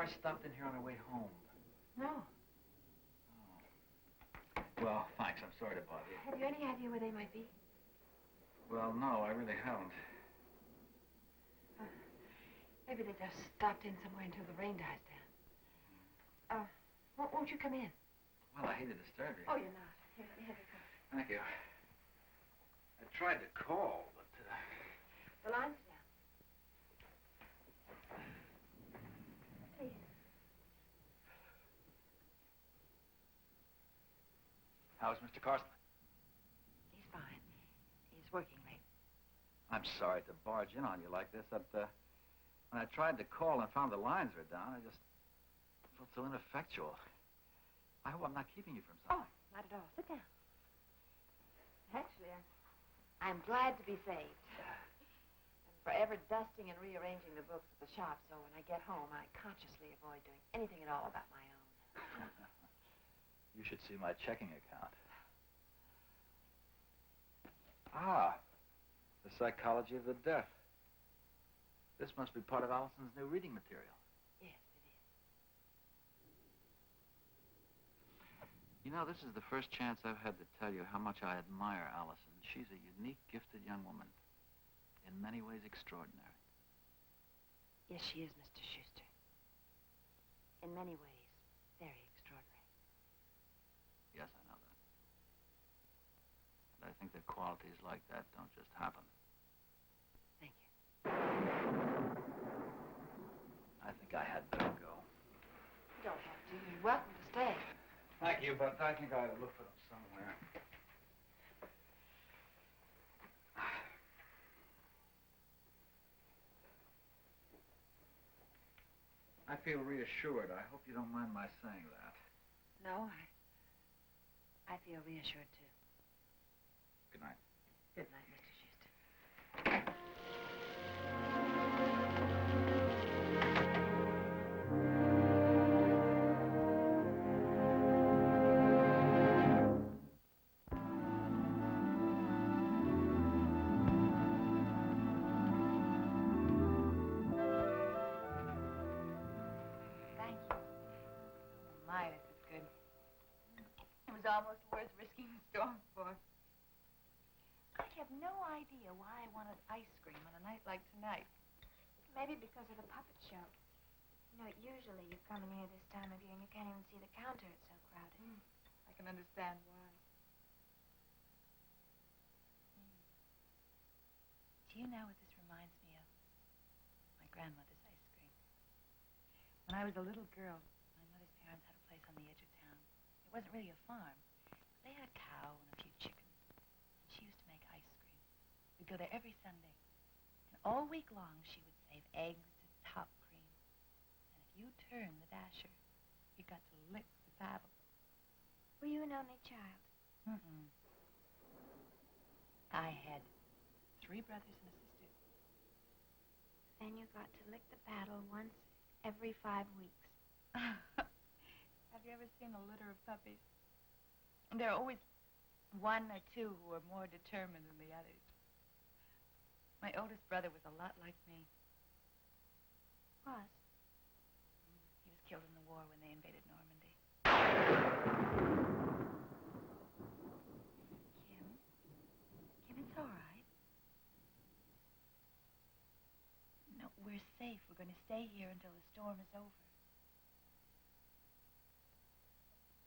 cars stopped in here on their way home? No. Oh. Well, thanks. I'm sorry to bother you. Have you any idea where they might be? Well, no, I really haven't. Maybe they just stopped in somewhere until the rain dies down. Won't you come in? Well, I hate to disturb you. Oh, you're not. Here, let me have your coat. Thank you. I tried to call, but... The line's down. Please. How's Mr. Carson? He's fine. He's working late. I'm sorry to barge in on you like this. When I tried to call and found the lines were down, I just felt so ineffectual. I hope I'm not keeping you from something. Oh, not at all. Sit down. Actually, I'm glad to be saved. I'm forever dusting and rearranging the books at the shop, so when I get home, I consciously avoid doing anything at all about my own. You should see my checking account. Ah, The Psychology of the Deaf. This must be part of Allison's new reading material. Yes, it is. You know, this is the first chance I've had to tell you how much I admire Allison. She's a unique, gifted young woman. In many ways, extraordinary. Yes, she is, Mr. Schuster. In many ways, very extraordinary. Yes, I know that. But I think that qualities like that don't just happen. Thank you. I think I had better go. Don't have to. You're welcome to stay. Thank you, but I think I ought to look for them somewhere. I feel reassured. I hope you don't mind my saying that. No, I feel reassured, too. Good night. Good night, Mr. Schuster. Thank you. My, this is good. It was almost worth risking the storm for. I have no idea why I wanted ice cream on a night like tonight. Maybe because of the puppet show. You know, usually you come in here this time of year and you can't even see the counter. It's so crowded. I can understand why. Do you know what this reminds me of? My grandmother's ice cream. When I was a little girl, my mother's parents had a place on the edge of town. It wasn't really a farm. They had a cow and a few chickens. And she used to make ice cream. We'd go there every Sunday. And all week long, she would save eggs to top cream. And if you turned the dasher, you got to lick the paddle. Were you an only child? Mm-mm. I had 3 brothers and a sister. Then you got to lick the paddle once every 5 weeks. Have you ever seen a litter of puppies? And there are always 1 or 2 who are more determined than the others. My oldest brother was a lot like me. Was? He was killed in the war when they invaded Normandy. Kim? Kim, it's all right. No, we're safe. We're going to stay here until the storm is over.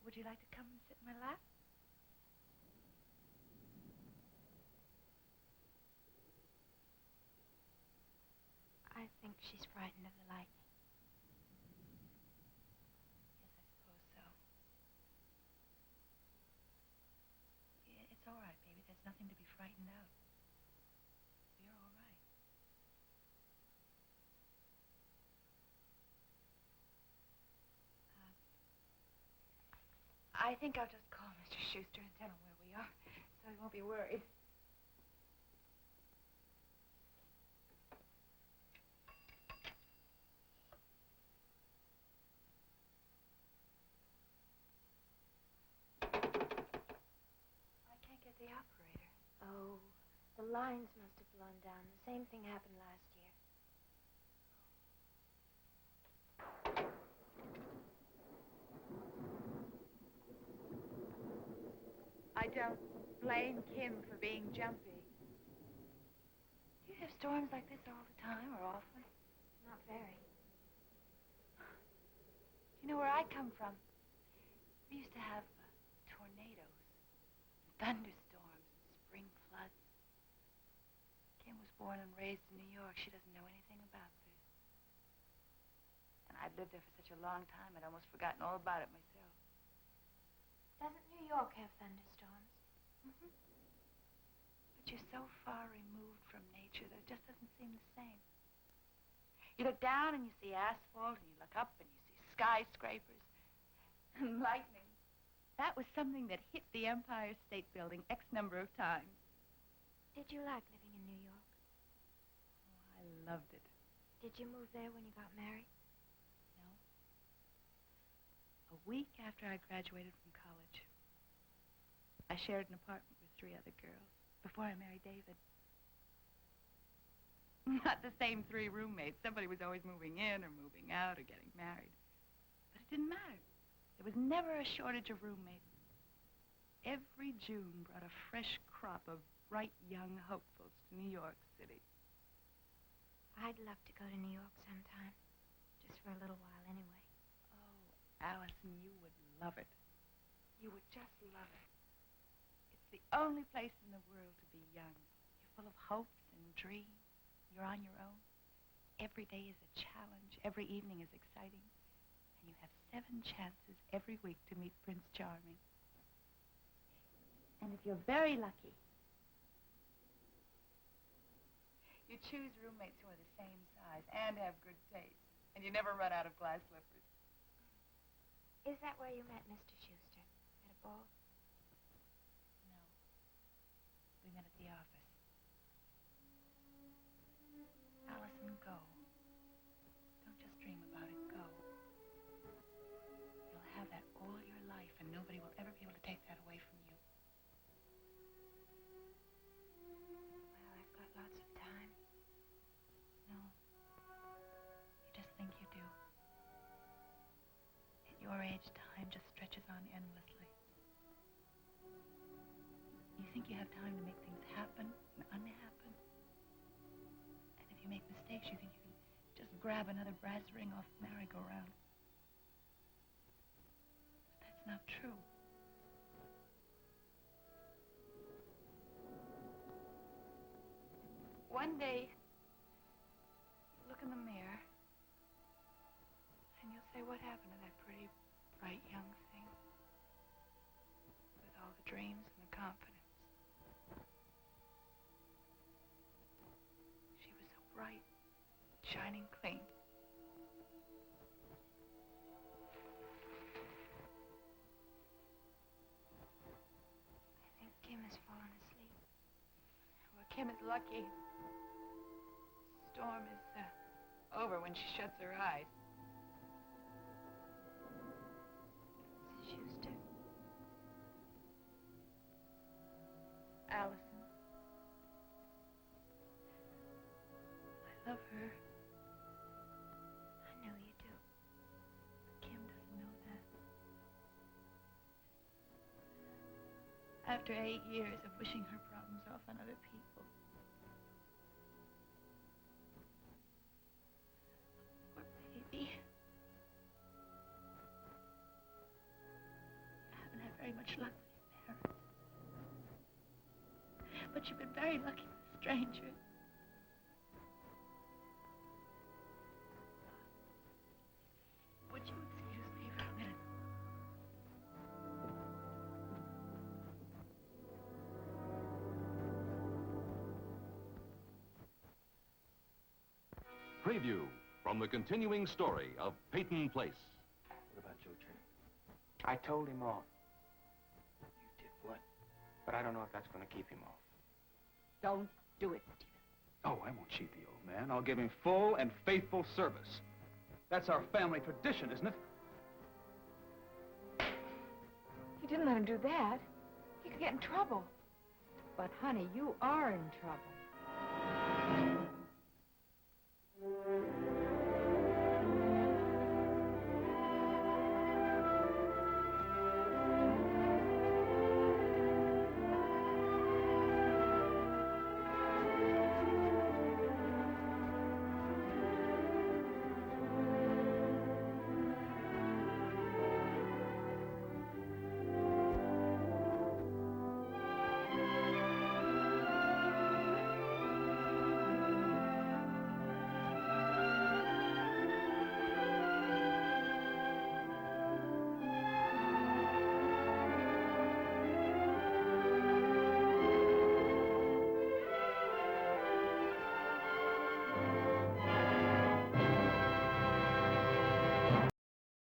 Would you like to come and sit in my lap? I think she's frightened of the lightning. Yes, I suppose so. Yeah, it's all right, baby. There's nothing to be frightened of. You're all right. I think I'll just call Mr. Schuster and tell him where we are, so he won't be worried. I can't get the operator. Oh, the lines must have blown down. The same thing happened last year. don't blame Kim for being jumpy. Do you have storms like this all the time or often? Not very. You know where I come from? We used to have tornadoes, thunderstorms, and spring floods. Kim was born and raised in New York. She doesn't know anything about this. And I've lived there for such a long time, I'd almost forgotten all about it myself. Doesn't New York have thunderstorms? Mm-hmm. But you're so far removed from nature that it just doesn't seem the same. You look down and you see asphalt, and you look up and you see skyscrapers and lightning. That was something that hit the Empire State Building X number of times. Did you like living in New York? Oh, I loved it. Did you move there when you got married? No. A week after I graduated from college, I shared an apartment with 3 other girls before I married David. Not the same 3 roommates. Somebody was always moving in or moving out or getting married. But it didn't matter. There was never a shortage of roommates. Every June brought a fresh crop of bright young hopefuls to New York City. I'd love to go to New York sometime. Just for a little while anyway. Oh, Allison, you would love it. You would just love it. It's the only place in the world to be young. You're full of hopes and dreams. You're on your own. Every day is a challenge. Every evening is exciting. And you have 7 chances every week to meet Prince Charming. And if you're very lucky, you choose roommates who are the same size and have good taste. And you never run out of glass slippers. Is that where you met Mr. Schuster? At a ball? No. We met at the office. Allison, go. Don't just dream about it. Go. You'll have that all your life, and nobody will ever be able to take that away from you. Well, I've got lots of time. No. You just think you do. At your age, time just stretches on endlessly. You think you have time to make things happen and unhappen. You make mistakes, you think you can just grab another brass ring off the merry-go-round. But that's not true. One day, you look in the mirror, and you'll say, what happened to that pretty, bright young thing? With all the dreams and the confidence. Bright, shining clean. I think Kim has fallen asleep. Well, Kim is lucky. Storm is over when she shuts her eyes. Mrs. Schuster. Allison. I love her. I know you do. But Kim doesn't know that. After 8 years of wishing her problems off on other people. Poor baby. I haven't had very much luck with your parents. But you've been very lucky with strangers. Would you excuse me for a minute? Preview from the continuing story of Peyton Place. What about Joe Train? I told him off. You did what? But I don't know if that's going to keep him off. Don't do it, Stephen. Oh, I won't cheat the old man. I'll give him full and faithful service. That's our family tradition, isn't it? You didn't let him do that. He could get in trouble. But, honey, you are in trouble.